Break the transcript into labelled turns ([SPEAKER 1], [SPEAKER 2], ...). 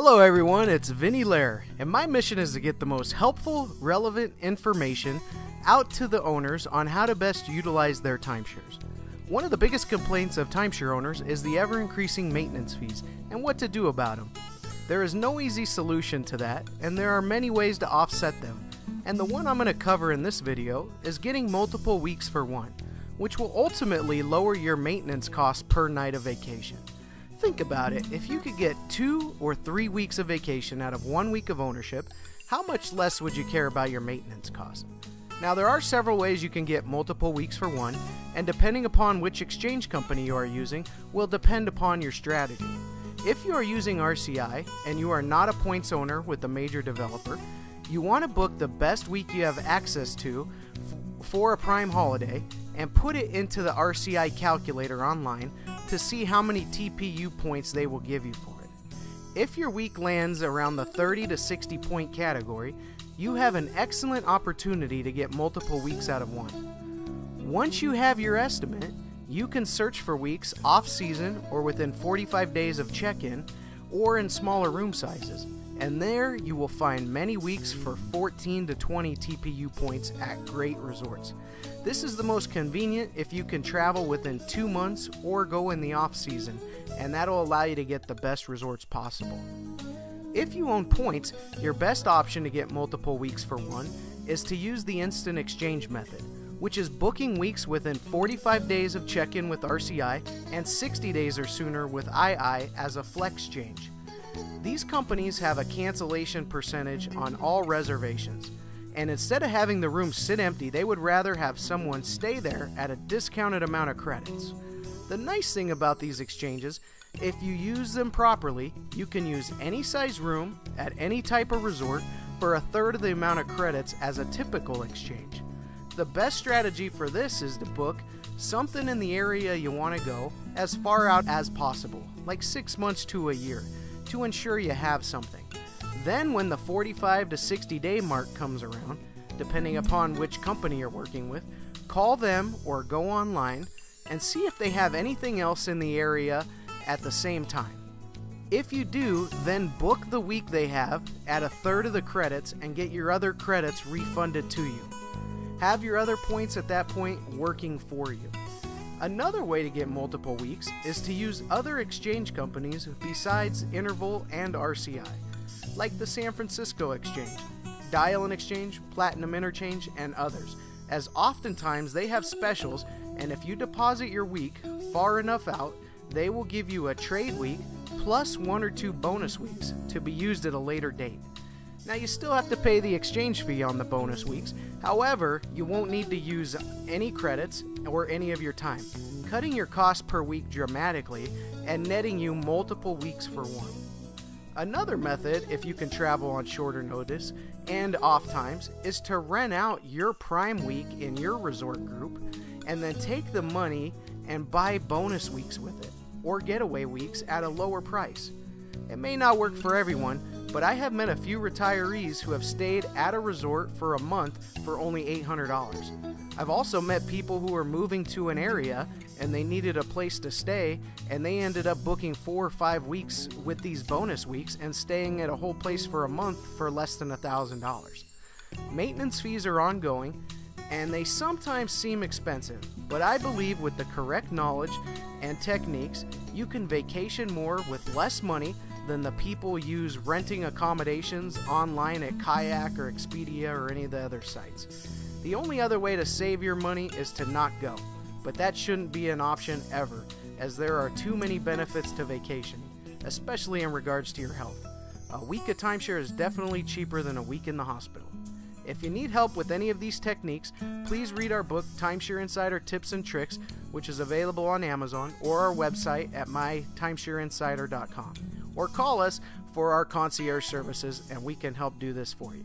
[SPEAKER 1] Hello everyone, it's Vinny Lair, and my mission is to get the most helpful, relevant information out to the owners on how to best utilize their timeshares. One of the biggest complaints of timeshare owners is the ever-increasing maintenance fees and what to do about them. There is no easy solution to that, and there are many ways to offset them. And the one I'm going to cover in this video is getting multiple weeks for one, which will ultimately lower your maintenance costs per night of vacation. Think about it, if you could get 2 or 3 weeks of vacation out of 1 week of ownership, how much less would you care about your maintenance costs? Now there are several ways you can get multiple weeks for one, and depending upon which exchange company you are using will depend upon your strategy. If you are using RCI and you are not a points owner with a major developer, you want to book the best week you have access to for a prime holiday and put it into the RCI calculator online to see how many TPU points they will give you for it. If your week lands around the 30 to 60 point category, you have an excellent opportunity to get multiple weeks out of one. Once you have your estimate, you can search for weeks off-season or within 45 days of check-in or in smaller room sizes, and there you will find many weeks for 14 to 20 TPU points at great resorts. This is the most convenient if you can travel within 2 months or go in the off-season, and that'll allow you to get the best resorts possible. If you own points, your best option to get multiple weeks for one is to use the instant exchange method, which is booking weeks within 45 days of check-in with RCI and 60 days or sooner with II as a flex change. These companies have a cancellation percentage on all reservations, and instead of having the room sit empty, they would rather have someone stay there at a discounted amount of credits. The nice thing about these exchanges, if you use them properly, you can use any size room at any type of resort for a third of the amount of credits as a typical exchange. The best strategy for this is to book something in the area you want to go as far out as possible, like 6 months to a year, to ensure you have something. Then when the 45 to 60 day mark comes around, depending upon which company you're working with, call them or go online and see if they have anything else in the area at the same time. If you do, then book the week they have at a third of the credits and get your other credits refunded to you. Have your other points at that point working for you. Another way to get multiple weeks is to use other exchange companies besides Interval and RCI, like the San Francisco Exchange, Dial & Exchange, Platinum Interchange, and others, as oftentimes they have specials, and if you deposit your week far enough out, they will give you a trade week plus 1 or 2 bonus weeks to be used at a later date. Now you still have to pay the exchange fee on the bonus weeks, however, you won't need to use any credits or any of your time, cutting your cost per week dramatically and netting you multiple weeks for one. Another method, if you can travel on shorter notice and off times, is to rent out your prime week in your resort group and then take the money and buy bonus weeks with it, or getaway weeks at a lower price. It may not work for everyone, but I have met a few retirees who have stayed at a resort for a month for only $800. I've also met people who were moving to an area and they needed a place to stay, and they ended up booking 4 or 5 weeks with these bonus weeks and staying at a whole place for a month for less than $1,000. Maintenance fees are ongoing, and they sometimes seem expensive, but I believe with the correct knowledge and techniques, you can vacation more with less money than the people use renting accommodations online at Kayak or Expedia or any of the other sites. The only other way to save your money is to not go, but that shouldn't be an option ever, as there are too many benefits to vacationing, especially in regards to your health. A week of timeshare is definitely cheaper than a week in the hospital. If you need help with any of these techniques, please read our book, Timeshare Insider Tips and Tricks, which is available on Amazon, or our website at mytimeshareinsider.com. Or call us for our concierge services, and we can help do this for you.